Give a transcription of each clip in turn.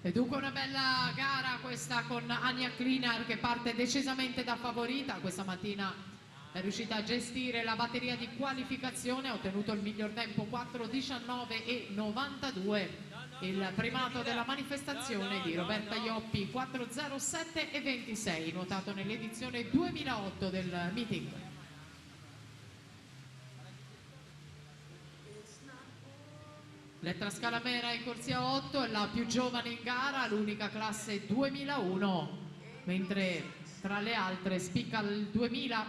E dunque una bella gara questa con Anja Klinar che parte decisamente da favorita. Questa mattina è riuscita a gestire la batteria di qualificazione, ha ottenuto il miglior tempo 4:19,92. Il primato della manifestazione di Roberta Ioppi 4:07,26, nuotato nell'edizione 2008 del meeting. Elettra Scalamera in corsia 8 è la più giovane in gara, l'unica classe 2001, mentre tra le altre spicca il 2000,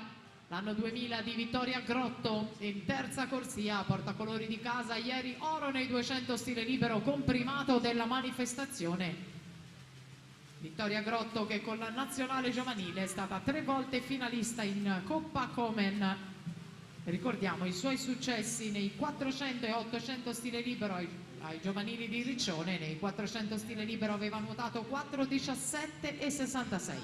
l'anno 2000 di Vittoria Grotto in terza corsia, portacolori di casa, ieri oro nei 200 stile libero con primato della manifestazione. Vittoria Grotto che con la nazionale giovanile è stata 3 volte finalista in Coppa Komen. Ricordiamo i suoi successi nei 400 e 800 stile libero ai giovanili di Riccione. Nei 400 stile libero aveva nuotato 4:17,66.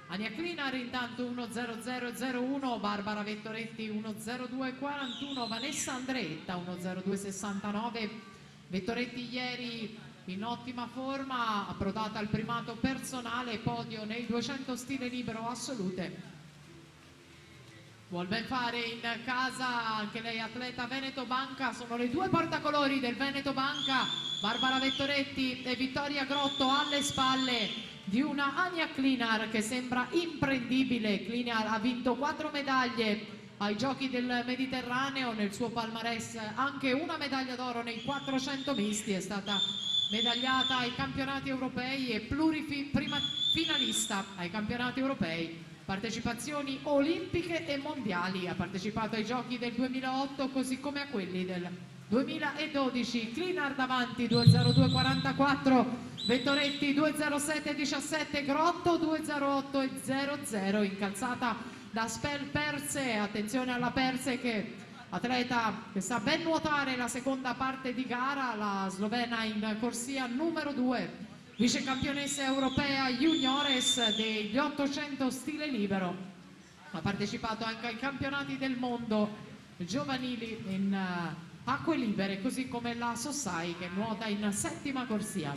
Anja Klinar intanto 1:00,01, Barbara Vettoretti 1:02,41, Vanessa Andretta 1:02,69. Vettoretti ieri in ottima forma, approdata al primato personale, podio nei 200 stile libero assolute. Vuol ben fare in casa anche lei atleta Veneto Banca, sono le due portacolori del Veneto Banca, Barbara Vettoretti e Vittoria Grotto alle spalle di una Anja Klinar che sembra imprendibile. Klinar ha vinto 4 medaglie ai Giochi del Mediterraneo, nel suo palmarès anche una medaglia d'oro nei 400 misti, è stata medagliata ai campionati europei e prima finalista ai campionati europei. Partecipazioni olimpiche e mondiali, ha partecipato ai giochi del 2008 così come a quelli del 2012. Klinar davanti 2:02,44, Vettoretti 2:07,17, Grotto 2:08,00, incalzata da Spel Perse. Attenzione alla Perse che atleta che sa ben nuotare la seconda parte di gara, la slovena in corsia numero 2. Vice campionessa europea juniores degli 800 stile libero, ha partecipato anche ai campionati del mondo giovanili in acque libere, così come la Sossai che nuota in 7ª corsia.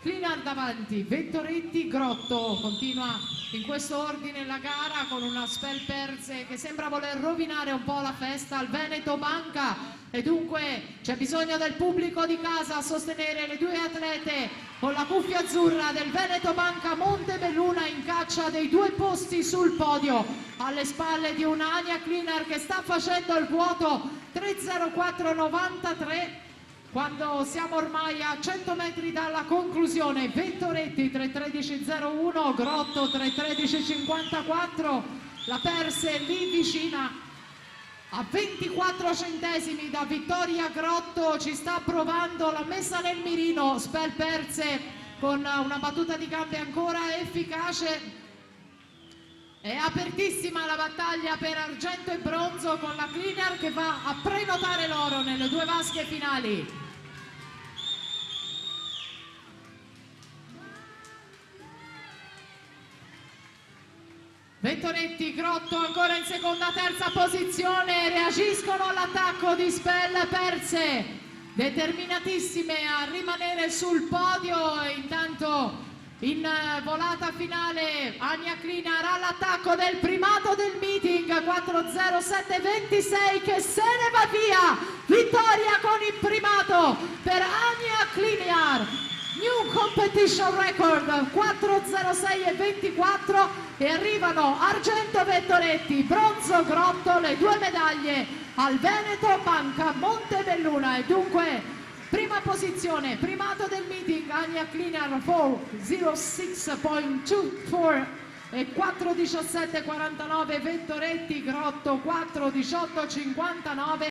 Klinar davanti, Vettoretti, Grotto, continua in questo ordine la gara con una Spel Perse che sembra voler rovinare un po' la festa al Veneto Banca e dunque c'è bisogno del pubblico di casa a sostenere le due atlete con la cuffia azzurra del Veneto Banca Montebelluna in caccia dei 2 posti sul podio, alle spalle di una Anja Klinar che sta facendo il vuoto 3:04,93. Quando siamo ormai a 100 metri dalla conclusione, Vettoretti 3:13,01, Grotto 3:13,54, la Perse lì vicina a 24 centesimi da Vittoria Grotto, ci sta provando la messa nel mirino Spel Perse con una battuta di gambe ancora efficace. È apertissima la battaglia per argento e bronzo con la Klinar che va a prenotare l'oro nelle 2 vasche finali. Vettoretti, Grotto ancora in seconda, terza posizione, reagiscono all'attacco di Spel Perse, determinatissime a rimanere sul podio. Intanto in volata finale Anja Klinar all'attacco del primato del meeting 4:07,26 che se ne va via. Vittoria con il primato per Anja Klinar, new competition record 4:06,24 e arrivano argento Vettoretti, bronzo Grotto, le 2 medaglie al Veneto Banca Montebelluna. E dunque prima posizione, primato del meeting Anja Klinar 4:06,24 e 4:17,49 Vettoretti, Grotto 4:18,59.